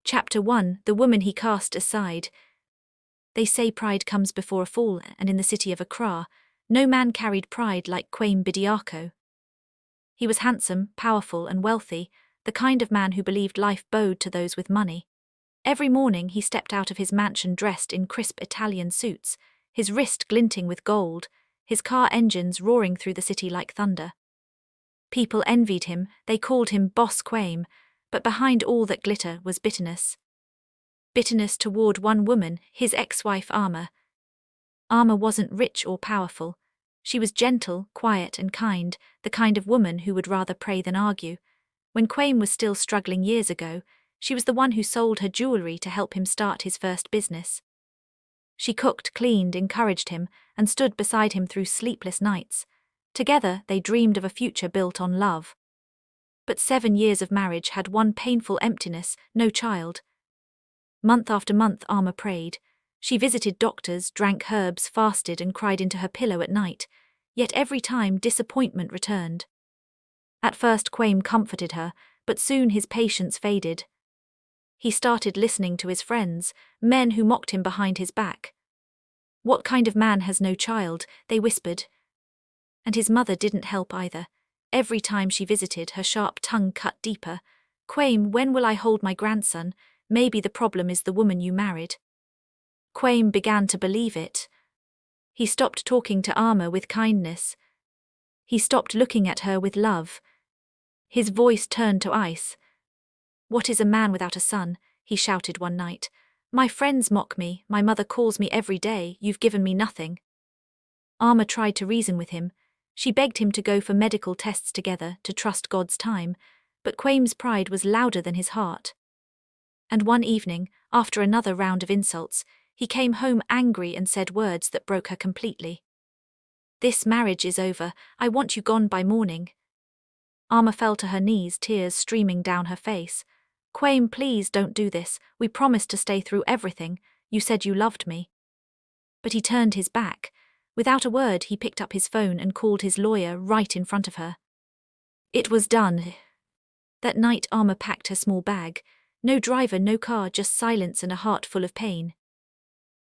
Chapter 1: The Woman He Cast Aside. They say pride comes before a fall, and in the city of Accra, no man carried pride like Kwame Bediako. He was handsome, powerful, and wealthy, the kind of man who believed life bowed to those with money. Every morning he stepped out of his mansion dressed in crisp Italian suits, his wrist glinting with gold, his car engines roaring through the city like thunder. People envied him, they called him Boss Kwame, but behind all that glitter was bitterness. Bitterness toward one woman, his ex-wife Ama. Ama wasn't rich or powerful. She was gentle, quiet, and kind, the kind of woman who would rather pray than argue. When Kwame was still struggling years ago, she was the one who sold her jewelry to help him start his first business. She cooked, cleaned, encouraged him, and stood beside him through sleepless nights. Together, they dreamed of a future built on love. But 7 years of marriage had one painful emptiness: no child. Month after month Ama prayed. She visited doctors, drank herbs, fasted, and cried into her pillow at night. Yet every time disappointment returned. At first Kwame comforted her, but soon his patience faded. He started listening to his friends, men who mocked him behind his back. "What kind of man has no child?" they whispered. And his mother didn't help either. Every time she visited, her sharp tongue cut deeper. "Kwame, when will I hold my grandson? Maybe the problem is the woman you married." Kwame began to believe it. He stopped talking to Ama with kindness. He stopped looking at her with love. His voice turned to ice. "What is a man without a son?" he shouted one night. "My friends mock me, my mother calls me every day, you've given me nothing." Ama tried to reason with him. She begged him to go for medical tests together, to trust God's time, but Kwame's pride was louder than his heart. And one evening, after another round of insults, he came home angry and said words that broke her completely. "This marriage is over, I want you gone by morning." Ama fell to her knees, tears streaming down her face. "Kwame, please don't do this, we promised to stay through everything, you said you loved me." But he turned his back. Without a word, he picked up his phone and called his lawyer right in front of her. It was done. That night Ama packed her small bag. No driver, no car, just silence and a heart full of pain.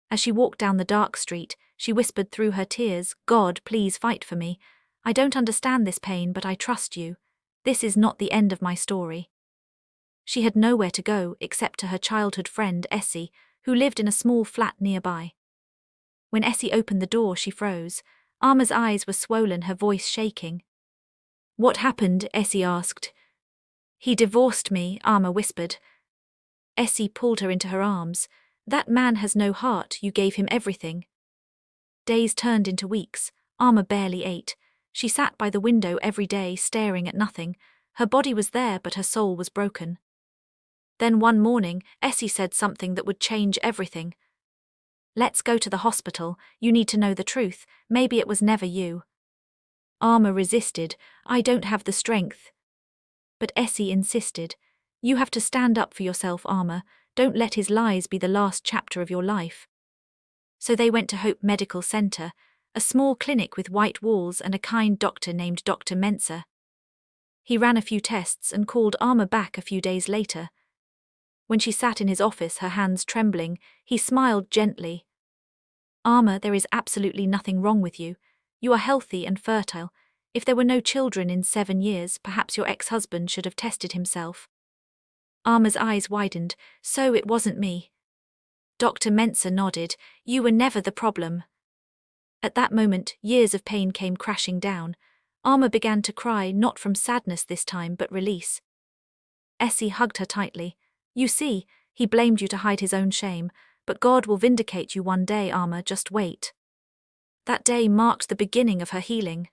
As she walked down the dark street, she whispered through her tears, "God, please fight for me. I don't understand this pain, but I trust you. This is not the end of my story." She had nowhere to go except to her childhood friend Essie, who lived in a small flat nearby. When Essie opened the door, she froze. Ama's eyes were swollen, her voice shaking. "What happened?" Essie asked. "He divorced me," Ama whispered. Essie pulled her into her arms. "That man has no heart, you gave him everything." Days turned into weeks. Ama barely ate. She sat by the window every day, staring at nothing. Her body was there, but her soul was broken. Then one morning, Essie said something that would change everything. "Let's go to the hospital, you need to know the truth, maybe it was never you." Ama resisted. "I don't have the strength." But Essie insisted. "You have to stand up for yourself, Ama. Don't let his lies be the last chapter of your life." So they went to Hope Medical Center, a small clinic with white walls and a kind doctor named Dr. Mensah. He ran a few tests and called Ama back a few days later. When she sat in his office, her hands trembling, he smiled gently. "Ama, there is absolutely nothing wrong with you. You are healthy and fertile. If there were no children in 7 years, perhaps your ex-husband should have tested himself." Ama's eyes widened. "So it wasn't me." Dr. Mensah nodded. "You were never the problem." At that moment, years of pain came crashing down. Ama began to cry, not from sadness this time, but release. Essie hugged her tightly. "You see, he blamed you to hide his own shame, but God will vindicate you one day, Ama, just wait." That day marked the beginning of her healing.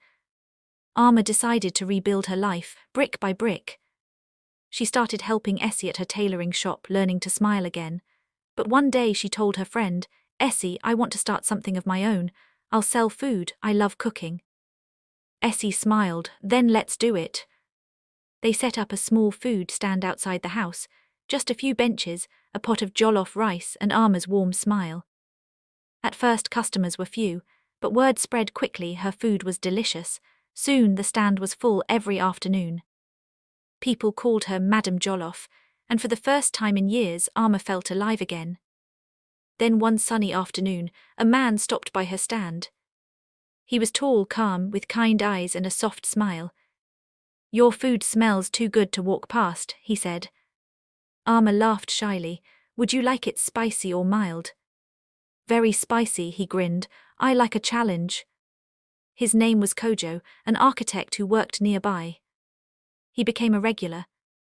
Ama decided to rebuild her life, brick by brick. She started helping Essie at her tailoring shop, learning to smile again. But one day she told her friend, "Essie, I want to start something of my own. I'll sell food, I love cooking." Essie smiled. "Then let's do it." They set up a small food stand outside the house, just a few benches, a pot of jollof rice, and Ama's warm smile. At first customers were few, but word spread quickly her food was delicious. Soon the stand was full every afternoon. People called her Madam Jollof, and for the first time in years Alma felt alive again. Then one sunny afternoon, a man stopped by her stand. He was tall, calm, with kind eyes and a soft smile. "Your food smells too good to walk past," he said. Alma laughed shyly. "Would you like it spicy or mild?" "Very spicy," he grinned. "I like a challenge." His name was Kojo, an architect who worked nearby. He became a regular.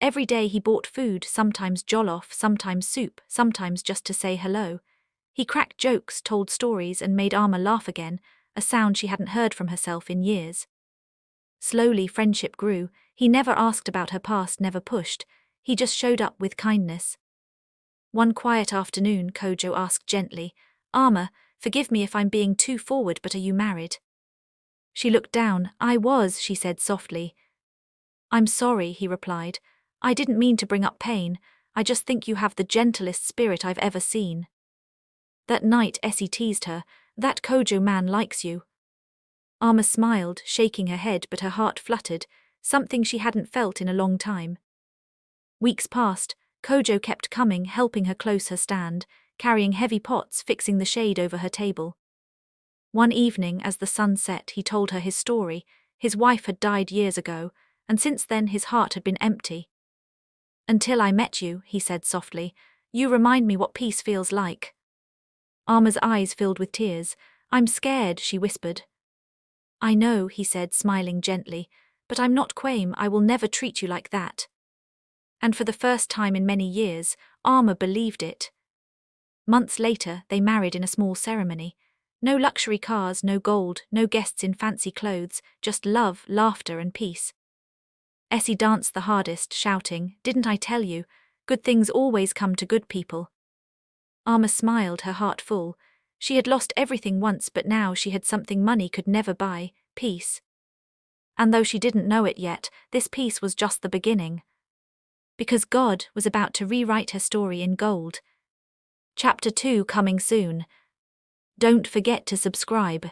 Every day he bought food, sometimes jollof, sometimes soup, sometimes just to say hello. He cracked jokes, told stories, and made Alma laugh again, a sound she hadn't heard from herself in years. Slowly friendship grew. He never asked about her past, never pushed. He just showed up with kindness. One quiet afternoon, Kojo asked gently, "Alma, forgive me if I'm being too forward, but are you married?" She looked down. "I was," she said softly. "I'm sorry," he replied. "I didn't mean to bring up pain. I just think you have the gentlest spirit I've ever seen." That night Essie teased her, "That Kojo man likes you." Alma smiled, shaking her head, but her heart fluttered, something she hadn't felt in a long time. Weeks passed. Kojo kept coming, helping her close her stand, carrying heavy pots, fixing the shade over her table. One evening, as the sun set, he told her his story. His wife had died years ago, and since then his heart had been empty. "Until I met you," he said softly, "you remind me what peace feels like." Alma's eyes filled with tears. "I'm scared," she whispered. "I know," he said, smiling gently, "but I'm not Kwame. I will never treat you like that." And for the first time in many years, Alma believed it. Months later, they married in a small ceremony. No luxury cars, no gold, no guests in fancy clothes, just love, laughter, and peace. Essie danced the hardest, shouting, "Didn't I tell you? Good things always come to good people." Alma smiled, her heart full. She had lost everything once, but now she had something money could never buy, peace. And though she didn't know it yet, this peace was just the beginning. Because God was about to rewrite her story in gold. Chapter 2 coming soon. Don't forget to subscribe.